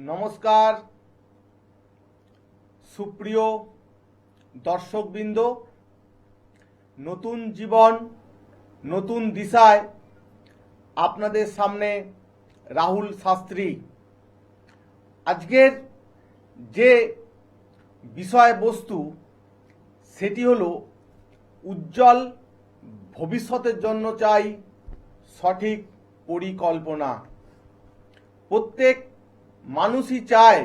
নমস্কার সুপ্রিয় দর্শকবৃন্দ, নতুন জীবন নতুন দিশায় আপনাদের সামনে রাহুল শাস্ত্রী। আজকের যে বিষয়বস্তু সেটি হলো উজ্জ্বল ভবিষ্যতের জন্য চাই সঠিক পরিকল্পনা। প্রত্যেক মানুষই চায়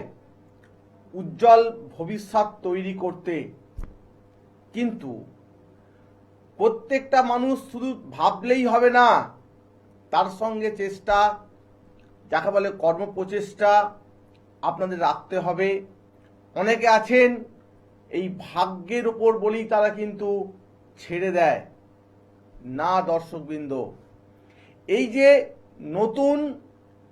উজ্জ্বল ভবিষ্যৎ তৈরি করতে, কিন্তু প্রত্যেকটা মানুষ শুধু ভাবলেই হবে না, তার সঙ্গে চেষ্টা, যাকে বলে কর্মপ্রচেষ্টা আপনাদের রাখতে হবে। অনেকে আছেন এই ভাগ্যের ওপর বলেই তারা কিন্তু ছেড়ে দেয় না। দর্শকবৃন্দ, এই যে নতুন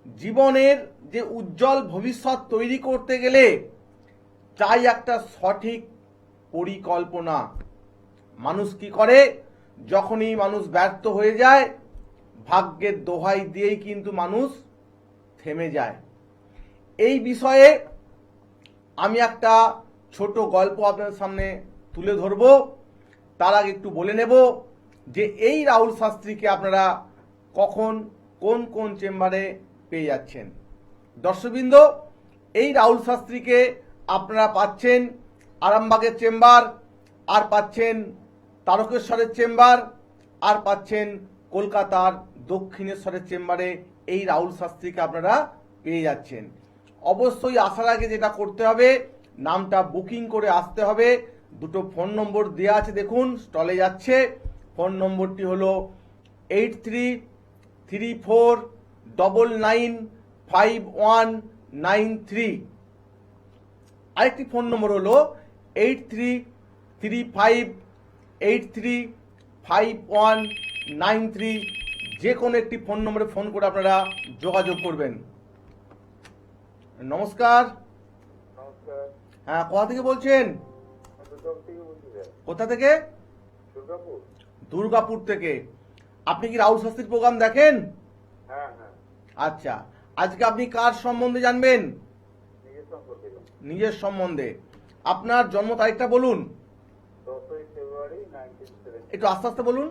জীবনের যে উজ্জ্বল ভবিষ্যৎ তৈরি করতে গেলে চাই একটা সঠিক পরিকল্পনা। মানুষ কি করে, যখনই মানুষ ব্যর্থ হয়ে যায় ভাগ্যের দোহাই দিয়েই কিন্তু মানুষ থেমে যায়। এই বিষয়ে আমি একটা ছোট গল্প আপনাদের সামনে তুলে ধরব। তার আগে একটু বলে নেব যে এই রাহুল শাস্ত্রীকে আপনারা কখন কোন কোন চেম্বারে পেয়ে যাচ্ছেন। দর্শকবৃন্দ, এই রাহুল শাস্ত্রীকে আপনারা পাচ্ছেন আরামবাগের চেম্বার, আর পাচ্ছেন তারকেশ্বরের চেম্বার, আর পাচ্ছেন কলকাতার দক্ষিণেশ্বরের চেম্বারে এই রাহুল শাস্ত্রীকে আপনারা পেয়ে যাচ্ছেন। অবশ্যই আসার আগে যেটা করতে হবে, নামটা বুকিং করে আসতে হবে। দুটো ফোন নম্বর দেওয়া আছে, দেখুন স্টলে যাচ্ছে। ফোন নম্বরটি হলো 8334995193। আরেকটি ফোন নম্বর হলো 8335835193। যে কোনো একটি ফোন নম্বরে ফোন করে আপনারা যোগাযোগ করবেন। নমস্কার। হ্যাঁ, কোথা থেকে বলছেন? কোথা থেকে? দুর্গাপুর থেকে। আপনি কি রাহুল শাস্ত্রীর প্রোগ্রাম দেখেন? আচ্ছা, আজকে আপনি কার সম্বন্ধে জানবেন? নিজের সম্বন্ধে। আপনার জন্ম তারিখটা বলুন। 10ই ফেব্রুয়ারি 1974। একটু আস্তে আস্তে বলুন।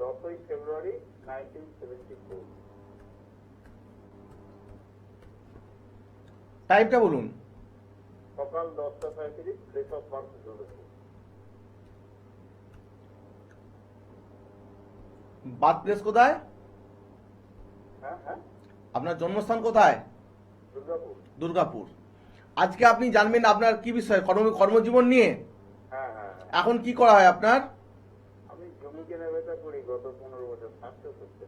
10ই ফেব্রুয়ারি 1974। টাইমটা বলুন। সকাল 10:35। Place of birth Durgapur. Birth place কোথায়? হ্যাঁ, আপনার জন্মস্থান কোথায়? দুর্গাপুর। দুর্গাপুর। আজকে আপনি জানবেন আপনার কি বিষয়, কর্মজীবন নিয়ে। হ্যাঁ। এখন কি করা হয় আপনার? আমি জমি কেনা বেচা করি গত 15 বছর। স্বাস্থ্য করতে।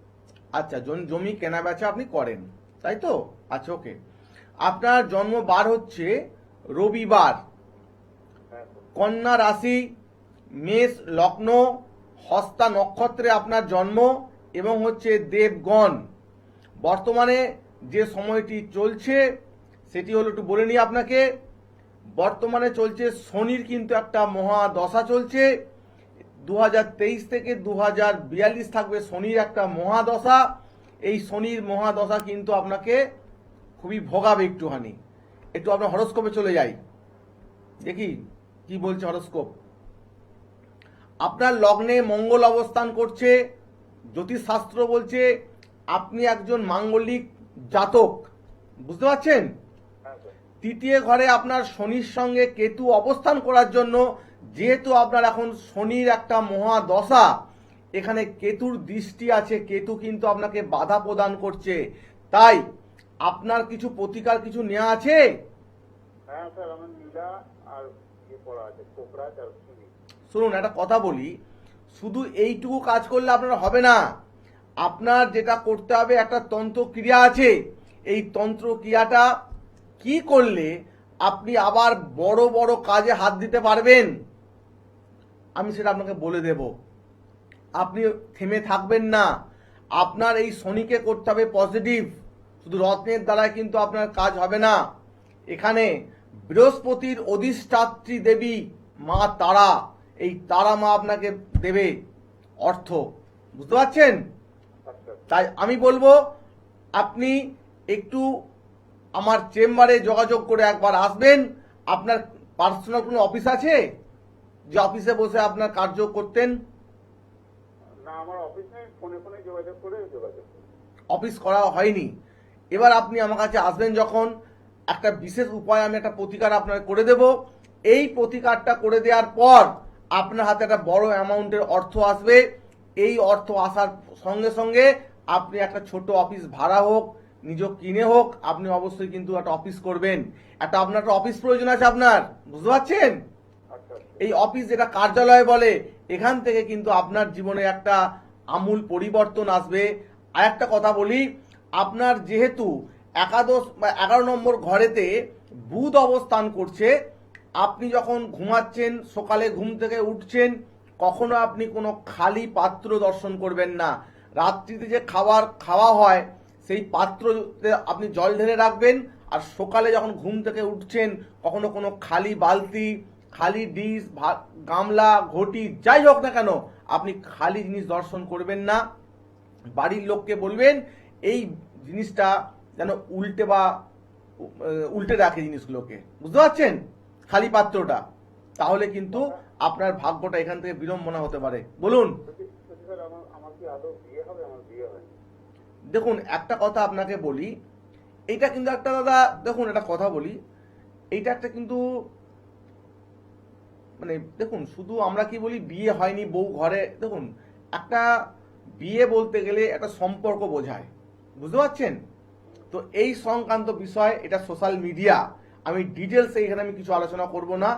আচ্ছা, জমি কেনা বেচা আপনি করেন, তাই তো? আচ্ছা, ওকে। আপনার জন্ম বার হচ্ছে রবিবার, কন্যা রাশি, মেষ লগ্ন, হস্তা নক্ষত্রে আপনার জন্ম, এবং হচ্ছে দেবগণ। বর্তমানে যে সময়টি চলছে সেটি হলো, একটু বলে নিই আপনাকে। বর্তমানে চলছে শনির কিন্তু একটা মহাদশা চলছে। 2023 থেকে 2042 থাকবে শনির একটা মহাদশা। এই শনির মহাদশা কিন্তু আপনাকে খুবই ভোগাবে একটুখানি। একটু আপনার হরস্কোপে চলে যাই, দেখি কি বলছে হরস্কোপ। আপনার লগ্নে মঙ্গল অবস্থান করছে। জ্যোতিষশাস্ত্র বলছে আপনি একজন মাঙ্গলিক জাতক, বুঝতে পারছেন? তৃতীয় ঘরে আপনার শনির সঙ্গে কেতু অবস্থান করার জন্য, যেহেতু আপনার এখন শনির একটা মহাদশা, এখানে কেতুর দৃষ্টি আছে, কেতু কিন্তু আপনাকে বাধা প্রদান করছে। তাই আপনার কিছু প্রতিকার কিছু নেওয়া আছে? হ্যাঁ স্যার, আমার নীলা আর পড়া আছে, কোকরাজ আর শনি। শুনুন, একটা কথা বলি, শুধু এইটুকু কাজ করলে আপনার হবে না। আপনার যেটা করতে হবে, একটা তন্ত্র ক্রিয়া আছে। এই তন্ত্র ক্রিয়াটা কি করলে আপনি আবার বড় বড় কাজে হাত দিতে পারবেন, আমি সেটা আপনাকে বলে দেব। আপনি থেমে থাকবেন না। আপনার এই শনিকে করতে হবে পজিটিভ। শুধু রত্নের দ্বারা কিন্তু আপনার কাজ হবে না। এখানে বৃহস্পতির অধিষ্ঠাত্রী দেবী মা তারা, এই তারা মা আপনাকে দেবে অর্থ, বুঝতে পারছেন? তাই আমি বলবো আপনি একটু আমার চেম্বারে যোগাযোগ করে একবার আসবেন। আপনার পার্সোনাল কোনো অফিস আছে যে অফিসে বসে আপনার কার্য করতেন? না, আমার অফিস নেই, ফোনে ফোনে যোগাযোগ করে যোগাযোগ করি। অফিস করা হয়নি। এবার আপনি আমার কাছে আসবেন যখন, একটা বিশেষ উপায় আমি একটা প্রতিকার আপনার করে দেব। এই প্রতিকারটা করে দেওয়ার পর আপনার হাতে একটা বড় অ্যামাউন্টের অর্থ আসবে। এই অর্থ আসার সঙ্গে সঙ্গে আপনি একটা ছোট অফিস ভাড়া হোক, নিজ কিনে হোক, আপনি অবশ্যই কিন্তু একটা অফিস করবেন। আপনার একটা অফিস প্রয়োজন আছে আপনার, বুঝতে পারছেন? আচ্ছা আচ্ছা। এই অফিস যেটা কার্যালয় বলে, এখান থেকে কিন্তু আপনার জীবনে একটা আমূল পরিবর্তন আসবে। আর একটা কথা বলি, আপনার যেহেতু একাদশ বা 11 নম্বর ঘরেতে বুধ অবস্থান করছে, আপনি যখন ঘুমাচ্ছেন, সকালে ঘুম থেকে উঠছেন, কখনো আপনি কোনো খালি পাত্র দর্শন করবেন না। রাত্রিতে যে খাবার খাওয়া হয় সেই পাত্রতে আপনি জল ঢেলে রাখবেন। আর সকালে যখন ঘুম থেকে উঠছেন, কখনো কোনো খালি বালতি, খালি ডিশ, গামলা, ঘটি, যাই হোক না কেন, আপনি খালি জিনিস দর্শন করবেন না। বাড়ির লোককে বলবেন এই জিনিসটা যেন উল্টে রাখে জিনিসগুলোকে, বুঝতে পারছেন? খালি পাত্রটা, তাহলে কিন্তু আপনার ভাগ্যটা এখান থেকে বিড়ম্বনা হতে পারে। বলুন। স্যার, আমার কি আদৌ বিয়ে হবে? আমার বিয়ে হয়নি। দেখুন, একটা কথা আপনাকে বলি, এইটা কিন্তু একটা, দাদা দেখুন একটা কথা বলি, এইটা একটা কিন্তু মানে দেখুন, শুধু আমরা কি বলি বিয়ে হয়নি বউ ঘরে, দেখুন একটা বিয়ে বলতে গেলে একটা সম্পর্ক বোঝায়, বুঝতে পারছেন? তো এই সংক্রান্ত বিষয়, এটা সোশ্যাল মিডিয়া, আমি ডিটেলসে এখানে আমি কিছু আলোচনা করব না।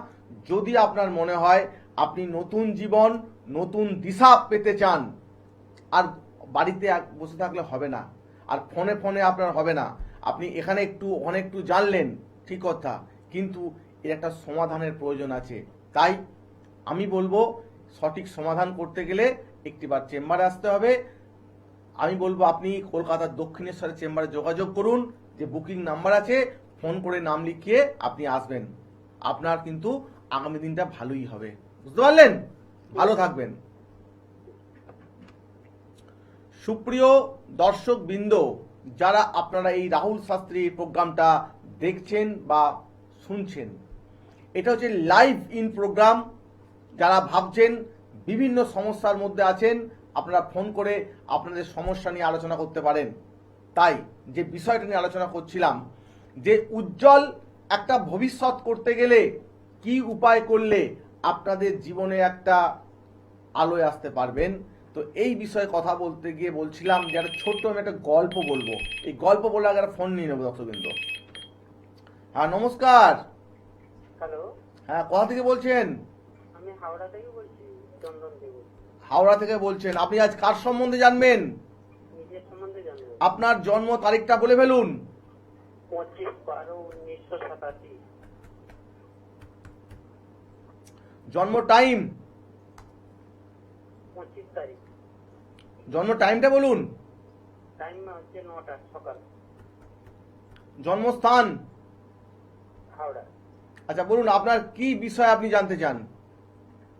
যদি আপনার মনে হয় আপনি নতুন জীবন, নতুন দিশা পেতে চান, আর বাড়িতে বসে থাকলে হবে না, আর ফোনে ফোনে আপনার হবে না। আপনি এখানে একটু অনেক একটু জানলেন, ঠিক কথা, কিন্তু এর একটা সমাধানের প্রয়োজন আছে। তাই আমি বলবো, সঠিক সমাধান করতে গেলে একটিবার চেম্বারে আসতে হবে। আমি বলবো আপনি কলকাতার দক্ষিণেশ্বরের চেম্বারে যোগাযোগ করুন, যে বুকিং নাম্বার আছে, ফোন করে নাম লিখিয়ে আপনি আসবেন। আপনার কিন্তু আগামী দিনটা ভালোই হবে, বুঝতে পারলেন? ভালো থাকবেন। সুপ্রিয় দর্শক বৃন্দ, যারা আপনারা এই রাহুল শাস্ত্রী প্রোগ্রামটা দেখছেন বা শুনছেন, এটা হচ্ছে লাইভ ইন প্রোগ্রাম। যারা ভাবছেন বিভিন্ন সমস্যার মধ্যে আছেন, আপনারা ফোন করে আপনাদের সমস্যা নিয়ে আলোচনা করতে পারেন। তাই যে বিষয়টা নিয়ে আলোচনা করছিলাম, যে উজ্জ্বল একটা ভবিষ্যৎ করতে গেলে কি উপায় করলে আপনাদের জীবনে একটা আলোয় আসতে পারবেন, তো এই বিষয়ে কথা বলতে গিয়ে বলছিলাম যে একটা ছোট্ট আমি একটা গল্প বলবো। এই গল্প বলে আগে ফোন নিয়ে নেবো দর্শকবৃন্দ। হ্যাঁ, নমস্কার। হ্যালো, হ্যাঁ, কোথা থেকে বলছেন? আমি হাওড়া থেকে বলছি, চন্দন দেবী। হাওড়া থেকে বলছেন। আপনি আজ কার সম্বন্ধে জানবেন? নিজের সম্বন্ধে জানবো। আপনার জন্ম তারিখটা বলে ফেলুন। 25/12/1987। জন্ম টাইম? 25 তারিখ। জন্ম টাইমটা বলুন। টাইম হচ্ছে 9টা সকাল। জন্মস্থান? হাওড়া। আচ্ছা, বলুন আপনার কি বিষয় আপনি জানতে চান?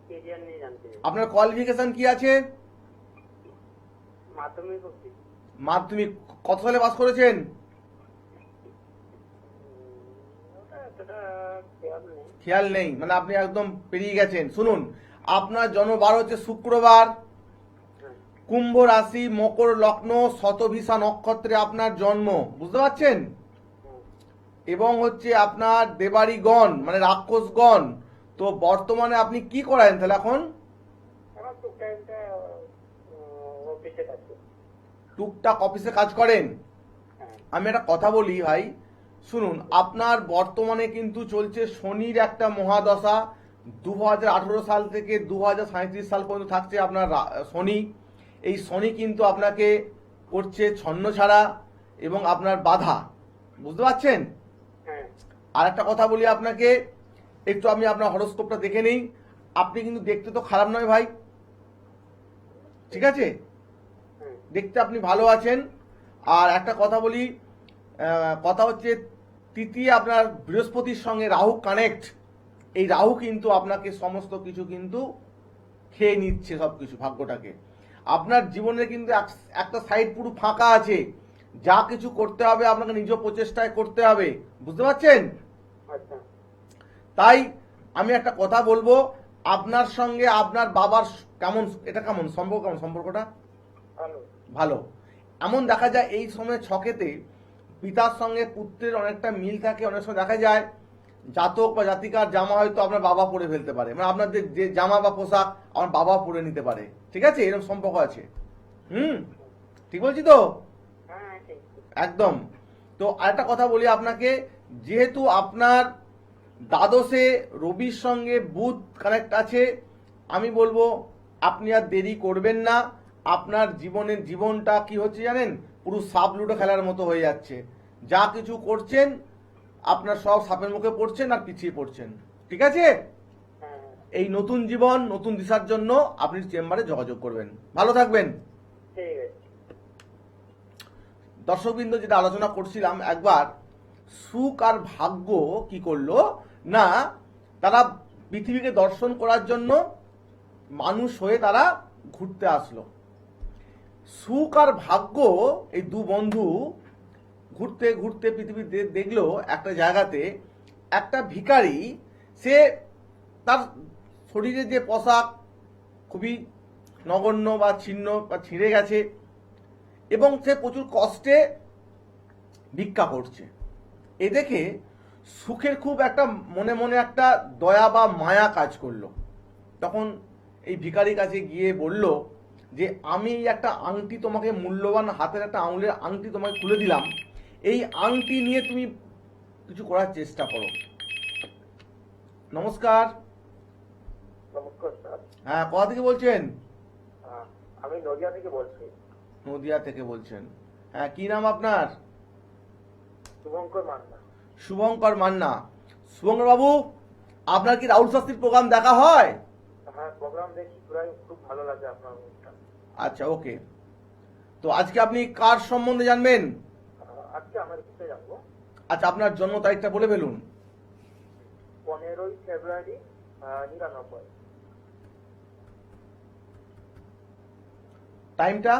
কেরিয়ার নিয়ে জানতে চাই। আপনার কোয়ালিফিকেশন কি আছে? মাধ্যমিক অবধি। মাধ্যমিক কত সালে পাস করেছেন? ওটা এতটা খেয়াল নেই। খেয়াল নেই, মানে আপনি একদম পেরিয়ে গেছেন। শুনুন, আপনার জন্মবার হচ্ছে শুক্রবার, হ্যাঁ। কুম্ভ রাশি, মকর লগ্ন, শতভিষা নক্ষত্রে আপনার জন্ম, বুঝতে পারছেন? হুম। এবং হচ্ছে আপনার দেবাড়িগণ মানে রাক্ষসগণ। তো বর্তমানে আপনি কি করেন তাহলে এখন? আমার তো টাইমটা অফিসে কাজ করি। টুকটাক অফিসে কাজ করেন? হ্যাঁ। আমি একটা কথা বলি ভাই, শুনুন, আপনার বর্তমানে কিন্তু চলছে শনির একটা মহাদশা। 2018 সাল থেকে 2037 সাল পর্যন্ত থাকছে আপনার শনি। এই শনি কিন্তু আপনাকে করছে ছন্ন ছাড়া এবং আপনার বাধা, বুঝতে পারছেন? হ্যাঁ। আর একটা কথা বলি আপনাকে, একটু আমি আপনার হরোস্কোপটা দেখে নিই। আপনি কিন্তু দেখতে তো খারাপ নয় ভাই, ঠিক আছে? হ্যাঁ। দেখতে আপনি ভালো আছেন। আর একটা কথা বলি, কথা হচ্ছে তৃতীয় আপনার বৃহস্পতির সঙ্গে রাহু কানেক্ট। এই রাহু কিন্তু আপনাকে সমস্ত কিছু কিন্তু খেয়ে নিচ্ছে, সব কিছু ভাগ্যটাকে। আপনার জীবনে কিন্তু একটা সাইড পুরো ফাঁকা আছে, যা কিছু করতে হবে আপনাকে নিজ প্রচেষ্টায় করতে হবে, বুঝতে পারছেন? আচ্ছা। তাই আমি একটা কথা বলবো, আপনার সঙ্গে আপনার বাবার কেমন, এটা কেমন সম্পর্ক, কেমন সম্পর্কটা? ভালো। ভালো। এমন দেখা যায় এই সময় ছকেতে পিতার সঙ্গে পুত্রের অনেকটা মিল থাকে। অনেক সময় দেখা যায় জাতক বা জাতিকার জামা হয়তো আপনার বাবা পরে ফেলতে পারে, মানে আপনাদের যে জামা বা পোশাক আমার বাবা পরে নিতে পারে, ঠিক আছে? এরকম সম্পর্ক আছে। ঠিক বলছি তো? হ্যাঁ, ঠিক। একদম। তো আরেকটা কথা বলি আপনাকে, যেহেতু আপনার দ্বাদশে রবির সঙ্গে বুধ কানেক্ট আছে, আমি বলবো আপনি আর দেরি করবেন না। আপনার জীবনটা কি হচ্ছে জানেন, পুরো সাপ লুডো খেলার মতো হয়ে যাচ্ছে। যা কিছু করছেন আপনার সব সাপের মুখে পড়ছেন আর পিছিয়ে পড়ছেন, ঠিক আছে? হ্যাঁ, এই নতুন জীবন, নতুন দিশার জন্য আপনি চেম্বারে যোগাযোগ করবেন। ভালো থাকবেন। ঠিক আছে। দর্শকবৃন্দ, যেটা আলোচনা করছিলাম একবার, সুখ আর ভাগ্য কি করলো না, তারা পৃথিবীকে দর্শন করার জন্য মানুষ হয়ে তারা ঘুরতে আসলো। সুখ আর ভাগ্য এই দু বন্ধু ঘুরতে ঘুরতে পৃথিবী দেখলো একটা জায়গাতে একটা ভিখারি, সে তার শরীরে যে পোশাক খুবই নগণ্য বা ছিন্ন বা ছিঁড়ে গেছে, এবং সে প্রচুর কষ্টে ভিক্ষা করছে। এ দেখে সুখের খুব একটা মনে মনে একটা দয়া বা মায়া কাজ করলো। তখন এই ভিখারির কাছে গিয়ে বলল যে আমি এই একটা আংটি তোমাকে, মূল্যবান হাতের একটা আঙুলের আংটি তোমাকে খুলে দিলাম, এই আংটি নিয়ে তুমি কিছু করার চেষ্টা করো। নমস্কার। নমস্কার স্যার। হ্যাঁ, কোথা থেকে বলছেন? আমি নদিয়া থেকে বলছি। নদিয়া থেকে বলছেন? হ্যাঁ, কি নাম আপনার? শুভঙ্কর মান্না। শুভঙ্কর মান্না। শুভঙ্কর বাবু, আপনার কি রাহুল শাস্ত্রীর প্রোগ্রাম দেখা হয়? হ্যাঁ, প্রোগ্রাম দেখি, প্রায় খুব ভালো লাগে আপনার অনুষ্ঠান। আচ্ছা, ওকে। তো আজকে আপনি কার সম্বন্ধে জানবেন? আজকে আমার বিষয়ে জানবো। আচ্ছা, আপনার জন্ম তারিখটা বলে ফেলুন। 15ই ফেব্রুয়ারি 99। টাইমটা?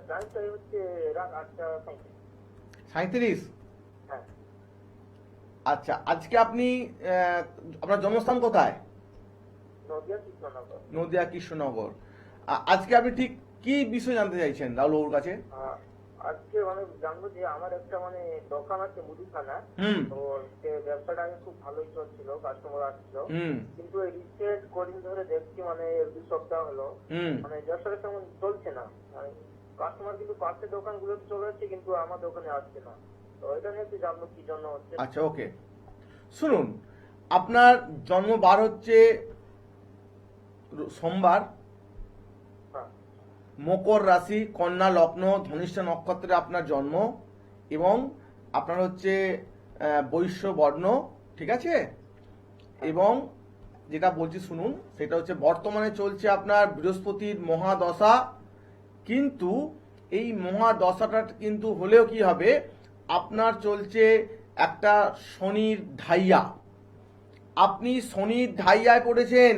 টাইমটা হচ্ছে রাত 8:35। 37? হ্যাঁ। আচ্ছা, আজকে আপনি আপনার জন্মস্থান কোথায়? নদিয়া কৃষ্ণনগর। নদিয়া কৃষ্ণনগর। আজকে আপনি ঠিক কি বিষয় জানতে চাইছেন রাহুল বাবুর কাছে? আজকে মানে জানবো যে আমার একটা মানে দোকান আছে মুদিখানা। তো সে ব্যবসাটা আগে খুব ভালোই চলছিল, কাস্টমার আসছিল। কিন্তু এই রিসেন্ট কদিন ধরে দেখছি মানে 1-2 সপ্তাহ হলো মানে ব্যবসাটা তেমন চলছে না। মানে কাস্টমার কিন্তু পাশের দোকানগুলো চলে যাচ্ছে, কিন্তু আমার দোকানে আসছে না। তো এটা নিয়ে একটু জানবো কি জন্য হচ্ছে। আচ্ছা, ওকে। শুনুন, আপনার জন্মবার হচ্ছে সোমবার, হ্যাঁ। মকর রাশি, কন্যা লগ্ন, ধনিষ্ঠা নক্ষত্রে আপনার জন্ম, এবং আপনার হচ্ছে বৈশ্য বর্ণ, ঠিক আছে? এবং যেটা বলছি শুনুন, সেটা হচ্ছে বর্তমানে চলছে আপনার বৃহস্পতির মহাদশা। কিন্তু এই মহাদশাটা কিন্তু হলেও কি হবে, আপনার চলছে একটা শনির ঢাইয়া। আপনি শনির ঢাইয়ায় পড়েছেন।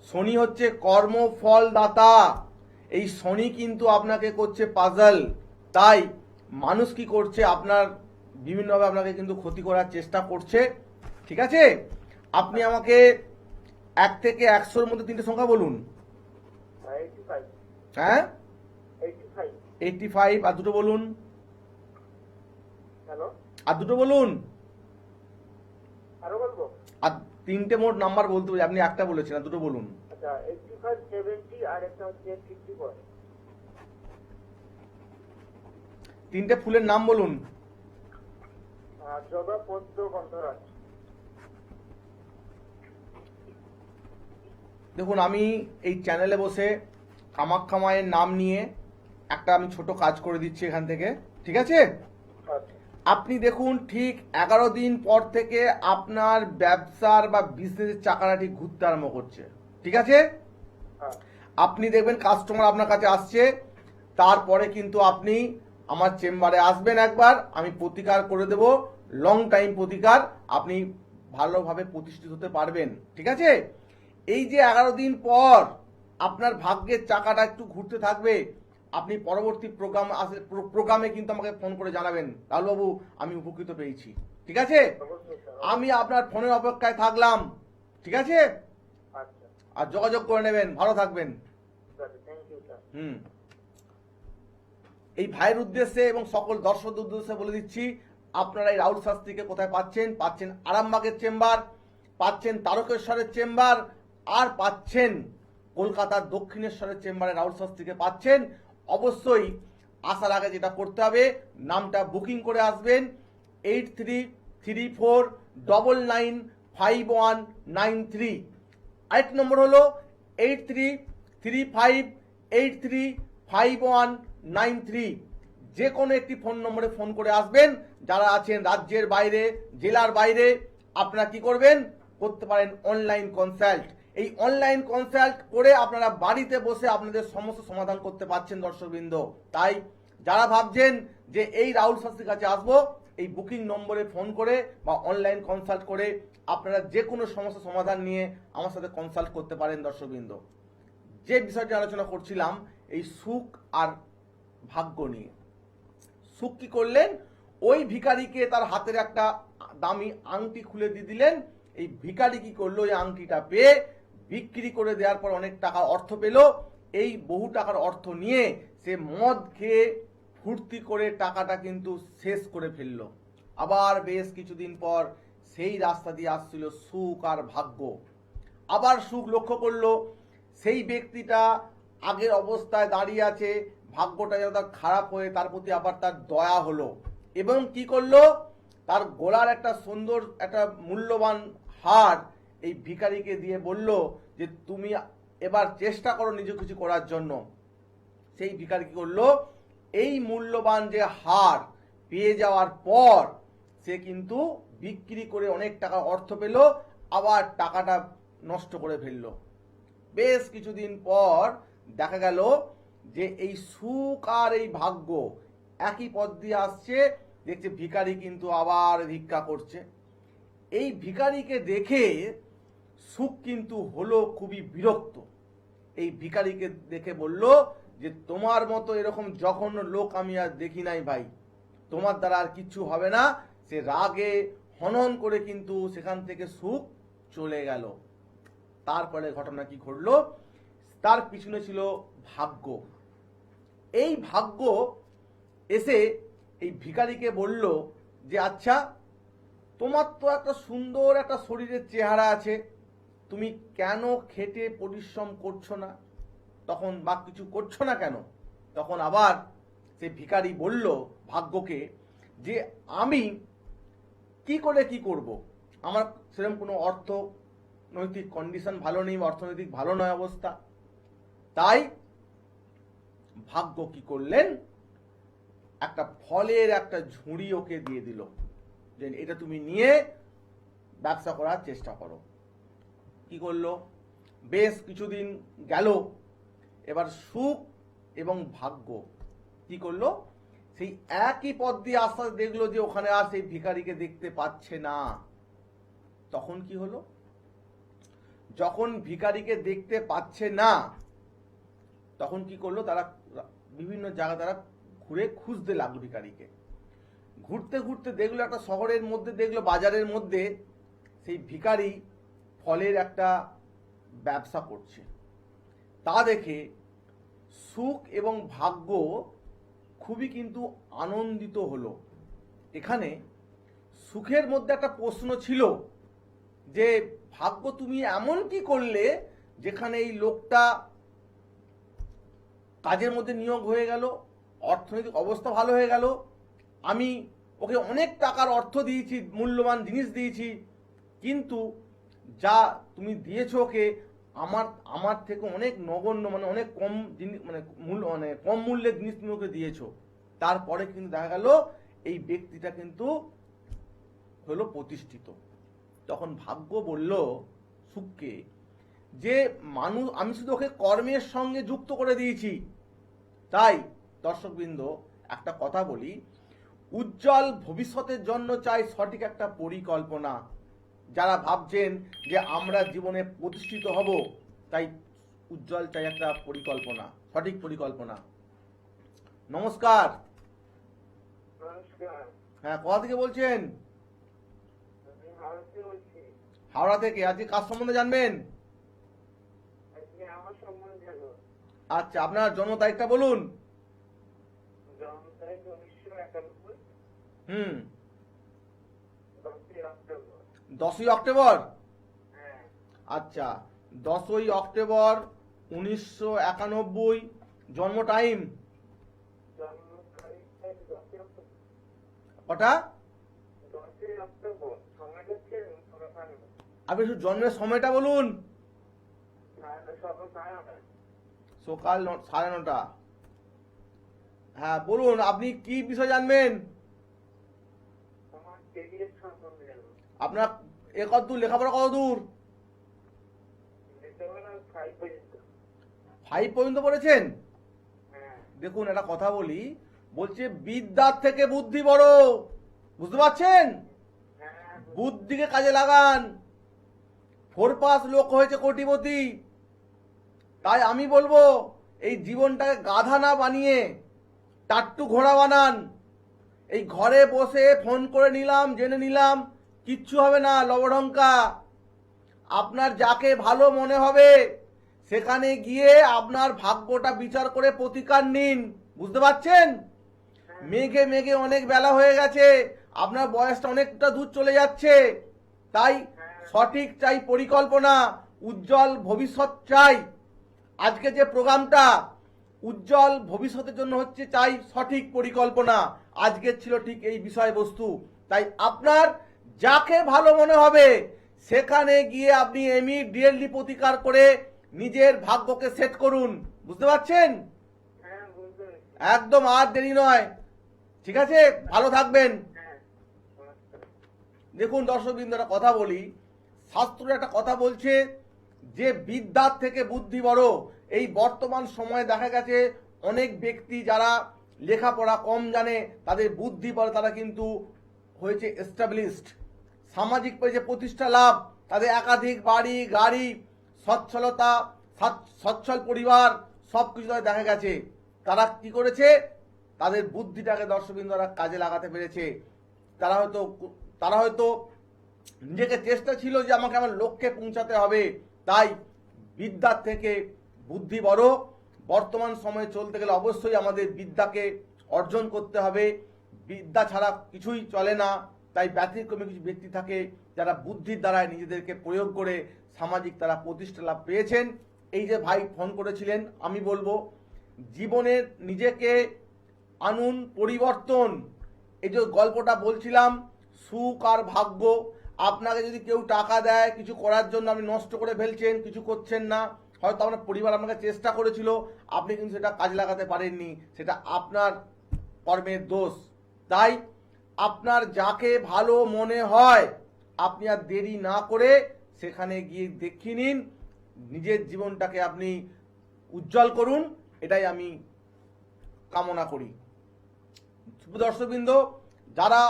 শনি হচ্ছে কর্মফলদাতা। এই শনি কিন্তু আপনাকে করছে পাজল। তাই মানুষ কি করছে, আপনার বিভিন্নভাবে আপনাকে কিন্তু ক্ষতি করার চেষ্টা করছে, ঠিক আছে? আপনি আমাকে 1 থেকে 100-র মধ্যে 3টে সংখ্যা বলুন। 85। হ্যাঁ, 85। 85। আর দুটো বলুন। হ্যালো, আর দুটো বলুন। আরো বলবো? আর 3টে মোট নাম্বার বলতে হবে, আপনি একটা বলেছেন, আর দুটো বলুন। আচ্ছা, 85, 70 আর একটা হচ্ছে 54। 3টে ফুলের নাম বলুন। জবা, পদ্ম, গন্ধরাজ। দেখুন, আমি এই চ্যানেলে বসে কামাখ্যা মায়ের নাম নিয়ে একটা আমি ছোট কাজ করে দিচ্ছি এখান থেকে, ঠিক আছে? আপনি দেখুন, ঠিক 11 দিন পর থেকে আপনার ব্যবসার বা বিজনেসের চাকাটা ঠিক ঘুরতে আরম্ভ করছে, ঠিক আছে? আপনি দেখবেন কাস্টমার আপনার কাছে আসছে। তারপরে কিন্তু আপনি আমার চেম্বারে আসবেন একবার, আমি প্রতিকার করে দেব, লং টাইম প্রতিকার। আপনি ভালোভাবে প্রতিষ্ঠিত হতে পারবেন, ঠিক আছে? এই যে 11 দিন পর আপনার ভাগ্যের চাকাটা একটু ঘুরতে থাকবে, আপনি পরবর্তী প্রোগ্রামে কিন্তু আমাকে ফোন করে জানাবেন, রাহুলবাবু আমি উপকৃত পেয়েছি। ঠিক আছে, অবশ্যই স্যার। আমি আপনার ফোনের অপেক্ষায় থাকলাম। ঠিক আছে, আচ্ছা, আর যোগাযোগ করে নেবেন। ভালো থাকবেন। Thank you sir. এই ভাইয়ের উদ্দেশ্যে এবং সকল দর্শকদের উদ্দেশ্যে বলে দিচ্ছি, আপনারা এই রাহুল শাস্ত্রীকে কোথায় পাচ্ছেন? পাচ্ছেন আরামবাগের চেম্বার, পাচ্ছেন তারকেশ্বরের চেম্বার, আর পাচ্ছেন কলকাতার দক্ষিণেশ্বরের চেম্বারে রাহুল শাস্ত্রীকে পাচ্ছেন। অবশ্যই আসার আগে যেটা করতে হবে, নামটা বুকিং করে আসবেন 8334995193। আরেক নম্বর হলো 8335835193। যে কোনো একটি ফোন নম্বরে ফোন করে আসবেন। যারা আছেন রাজ্যের বাইরে, জেলার বাইরে, আপনারা কি করবেন? করতে পারেন অনলাইন কনসাল্ট। এই অনলাইন কনসাল্ট করে আপনারা বাড়িতে বসে আপনাদের সমস্যা সমাধান করতে পারছেন দর্শকবৃন্দ। তাই যারা ভাবছেন যে এই রাহুল শাস্ত্রীর কাছে আসবো, এই বুকিং নম্বরে ফোন করে বা অনলাইন কনসাল্ট করে আপনারা যে কোনো সমস্যা সমাধান নিয়ে আমার সাথে কনসাল্ট করতে পারেন দর্শকবৃন্দ। যে বিষয়টি আলোচনা করছিলাম এই সুখ আর ভাগ্য নিয়ে। সুখ কি করলেন? ওই ভিখারিকে তার হাতের একটা দামি আংটি খুলে দিয়ে দিলেন। এই ভিখারি কি করলো? ওই আংটিটা পেয়ে বিক্রি করে দেওয়ার পর অনেক টাকা অর্থ পেল। এই বহু টাকার অর্থ নিয়ে সে মদ খেয়ে ফুর্তি করে টাকাটা কিন্তু শেষ করে ফেললো। আবার বেশ কিছুদিন পর সেই রাস্তা দিয়ে আসছিল সুখ আর ভাগ্য। আবার সুখ লক্ষ্য করলো সেই ব্যক্তিটা আগের অবস্থায় দাঁড়িয়ে আছে, ভাগ্যটা যেন তার খারাপ হয়ে তার প্রতি আবার তার দয়া হলো এবং কি করলো? তার গলার একটা সুন্দর একটা মূল্যবান হার এই ভিখারিকে দিয়ে বলল যে তুমি এবার চেষ্টা করো নিজে কিছু করার জন্য। সেই ভিখারি কি করলো? এই মূল্যবান যে হার পেয়ে যাওয়ার পর সে কিন্তু বিক্রি করে অনেক টাকা অর্থ পেল, আবার টাকাটা নষ্ট করে ফেললো। বেশ কিছুদিন পর দেখা গেল যে এই সুখ আর এই ভাগ্য একই পথ দিয়ে আসছে। দেখছে ভিখারি কিন্তু আবার ভিক্ষা করছে। এই ভিখারিকে দেখে সুখ কিন্তু হলো খুবই বিরক্ত। এই ভিখারিকে দেখে বলল যে তোমার মতো এরকম জঘন্য লোক আমি আর দেখি নাই ভাই, তোমার দ্বারা আর কিচ্ছু হবে না। সে রাগে হনন করে কিন্তু সেখান থেকে সুখ চলে গেল। তারপরে ঘটনা কি ঘটলো? তার পিছনে ছিল ভাগ্য। এই ভাগ্য এসে এই ভিখারিকে বলল যে আচ্ছা তোমার তো একটা সুন্দর একটা শরীরের চেহারা আছে, তুমি কেন খেটে পরিশ্রম করছো না তখন, বা কিছু করছো না কেন? তখন আবার সে ভিখারি বলল ভাগ্যকে যে আমি কি করে কি করব, আমার সেরকম কোনো অর্থনৈতিক কন্ডিশন ভালো নেই, অর্থনৈতিক ভালো নয় অবস্থা। তাই ভাগ্য কি করলেন? একটা ফলের একটা ঝুড়ি ওকে দিয়ে দিল যে এটা তুমি নিয়ে ব্যবসা করার চেষ্টা করো। কি করলো? বেশ কিছুদিন গেল। এবার সুখ এবং ভাগ্য কি করলো? সেই একই পথ দিয়ে আস্তে আস্তে দেখলো যে ওখানে আর সেই ভিখারিকে দেখতে পাচ্ছে না। তখন কি হলো? যখন ভিখারিকে দেখতে পাচ্ছে না তখন কি করলো? তারা বিভিন্ন জায়গা তারা ঘুরে খুঁজতে লাগলো ভিখারিকে। ঘুরতে ঘুরতে দেখলো একটা শহরের মধ্যে, দেখলো বাজারের মধ্যে সেই ভিখারি ফলের একটা ব্যবসা করছে। তা দেখে সুখ এবং ভাগ্য খুবই কিন্তু আনন্দিত হলো। এখানে সুখের মধ্যে একটা প্রশ্ন ছিল যে ভাগ্য তুমি এমন কি করলে যেখানে এই লোকটা কাজের মধ্যে নিয়োগ হয়ে গেল, অর্থনৈতিক অবস্থা ভালো হয়ে গেল, আমি ওকে অনেক টাকার অর্থ দিয়েছি, মূল্যবান জিনিস দিয়েছি, কিন্তু যা তুমি দিয়েছো ওকে আমার থেকে অনেক নগণ্য, মানে অনেক কম জিনিস, মানে কম মূল্যের জিনিস তুমি ওকে দিয়েছো। তারপরে কিন্তু দেখা গেল এই ব্যক্তিটা কিন্তু হলো প্রতিষ্ঠিত। তখন ভাগ্য বলল সুখকে যে মানুষ, আমি শুধু ওকে কর্মের সঙ্গে যুক্ত করে দিয়েছি। তাই দর্শকবৃন্দ একটা কথা বলি, উজ্জ্বল ভবিষ্যতের জন্য চাই সঠিক একটা পরিকল্পনা। যারা ভাবছেন যে আমরা জীবনে প্রতিষ্ঠিত হব, তাই উজ্জ্বল চাই একটা পরিকল্পনা, সঠিক পরিকল্পনা। নমস্কার। নমস্কার। হ্যাঁ, কোথা থেকে বলছেন? আমি হাওড়া থেকে বলছি। হাওড়া থেকে। আজকে কার সম্বন্ধে জানবেন? আজকে আমার সম্বন্ধে জানো। আচ্ছা, আপনার জন্ম তারিখটা বলুন। জন্ম তারিখ 1991। হুম। 10ই অক্টোবর। 10ই অক্টোবর। হ্যাঁ। আচ্ছা, 10ই অক্টোবর 1991 জন্ম টাইম জন্ম তারিখ 10ই অক্টোবর। কটা? 10ই অক্টোবর। সময়টা হচ্ছে সকাল আপনি শুধু জন্মের সময়টা বলুন। 9:30। সকাল 9:30। হ্যাঁ বলুন, আপনি কি বিষয় জানবেন? আমার কেরিয়ার সম্বন্ধে জানো। আপনার কত দূর লেখাপড়া, কত দূর? লেখাপড়া 5 পর্যন্ত। 5 পর্যন্ত পড়েছেন? হ্যাঁ। দেখুন, একটা কথা বলি, বলছে বিদ্যার থেকে বুদ্ধি বড়। বুঝতে পারছেন? হ্যাঁ। বুদ্ধিকে কাজে লাগান। 4 পাস লোক হয়েছে কোটিপতি। তাই আমি বলবো, এই জীবনটাকে গাধা না বানিয়ে টাট্টু ঘোড়া বানান। এই ঘরে বসে ফোন করে নিলাম, জেনে নিলাম, কিচ্ছু হবে না, লবঢঙ্কা। আপনার যাকে ভালো মনে হবে সেখানে গিয়ে আপনার ভাগ্যটা বিচার করে প্রতিকার নিন। বুঝতে পারছেন? মেঘে মেঘে অনেক বেলা হয়ে গেছে, আপনার বয়সটা অনেকটা দূর চলে যাচ্ছে। তাই সঠিক চাই পরিকল্পনা, উজ্জ্বল ভবিষ্যৎ চাই। আজকে যে প্রোগ্রামটা উজ্জ্বল ভবিষ্যতের জন্য হচ্ছে, চাই সঠিক পরিকল্পনা। আজকের ছিল ঠিক এই বিষয়বস্তু। তাই আপনার যাকে ভালো মনে হবে সেখানে গিয়ে আপনি ইমিডিয়েটলি প্রতিকার করে নিজের ভাগ্যকে সেট করুন। বুঝতে পারছেন? হ্যাঁ, বুঝতে পেরেছি। একদম আর দেরি নয়। ঠিক আছে, ভালো থাকবেন। হ্যাঁ, নমস্কার। দেখুন দর্শকবৃন্দ, একটা কথা বলি, শাস্ত্র একটা কথা বলছে যে বিদ্যার থেকে বুদ্ধি বড়। এই বর্তমান সময়ে দেখা গেছে অনেক ব্যক্তি যারা লেখাপড়া কম জানে, তাদের বুদ্ধি বড়, তারা কিন্তু হয়েছে এস্টাবলিশড, সামাজিক পেয়েছে প্রতিষ্ঠা লাভ, তাদের একাধিক বাড়ি গাড়ি, সচ্ছলতা, সচ্ছল পরিবার, সব কিছু তাদের দেখা গেছে। তারা কি করেছে? তাদের বুদ্ধিটাকে দর্শকবৃন্দরা কাজে লাগাতে পেরেছে। তারা হয়তো নিজেকে চেষ্টা ছিল যে আমাকে আমার লক্ষ্যে পৌঁছাতে হবে, তাই বিদ্যার থেকে বুদ্ধি বড়। বর্তমান সময়ে চলতে গেলে অবশ্যই আমাদের বিদ্যাকে অর্জন করতে হবে। বিদ্যা ছাড়া কিছুই চলে না। তাই ব্যতিক্রমী কিছু ব্যক্তি থাকে যারা বুদ্ধির দ্বারা নিজেদেরকে প্রয়োগ করে সামাজিক তারা প্রতিষ্ঠা লাভ পেয়েছেন। এই যে ভাই ফোন করেছিলেন, আমি বলবো জীবনের নিজেকে আনুন পরিবর্তন। এই যে গল্পটা বলছিলাম, সুখ আর ভাগ্য, আপনাকে যদি কেউ টাকা দেয় কিছু করার জন্য, আপনি নষ্ট করে ফেলছেন, কিছু করছেন না। হয়তো আপনার পরিবার আপনাকে চেষ্টা করেছিল, আপনি কিন্তু সেটা কাজে লাগাতে পারেননি, সেটা আপনার কর্মের দোষ। তাই আপনার যাকে ভালো মনে হয় আপনি আর দেরি না করে সেখানে গিয়ে দেখিয়ে নিন, নিজের জীবনটাকে আপনি উজ্জ্বল করুন। এটাই আমি কামনা করি। দর্শকবৃন্দ, যারা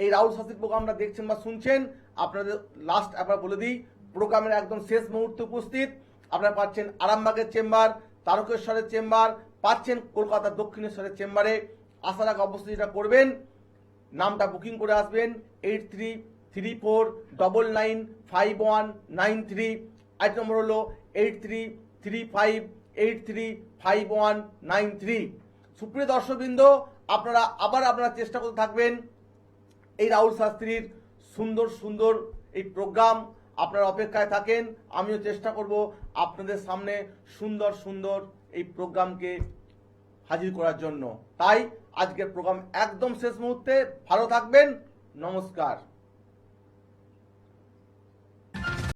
এই রাহুল শাস্ত্রীর প্রোগ্রামটা দেখছেন বা শুনছেন, আপনাদের লাস্ট একবার বলে দিই, প্রোগ্রামের একদম শেষ মুহূর্তে উপস্থিত আপনারা পাচ্ছেন আরামবাগের চেম্বার, তারকেশ্বরের চেম্বার, পাচ্ছেন কলকাতার দক্ষিণেশ্বরের চেম্বারে। আসার আগে অবশ্যই যেটা করবেন, নামটা বুকিং করে আসবেন 8334995193। আরেক নম্বর হলো 8335835193। সুপ্রিয় দর্শকবৃন্দ, আপনারা আপনারা চেষ্টা করতে থাকবেন এই রাহুল শাস্ত্রীর সুন্দর সুন্দর এই প্রোগ্রাম আপনারা অপেক্ষায় থাকেন। আমিও চেষ্টা করব আপনাদের সামনে সুন্দর সুন্দর এই প্রোগ্রামকে হাজির করার জন্য। তাই আজকের প্রোগ্রাম একদম শেষ মুহূর্তে। ভালো থাকবেন। নমস্কার।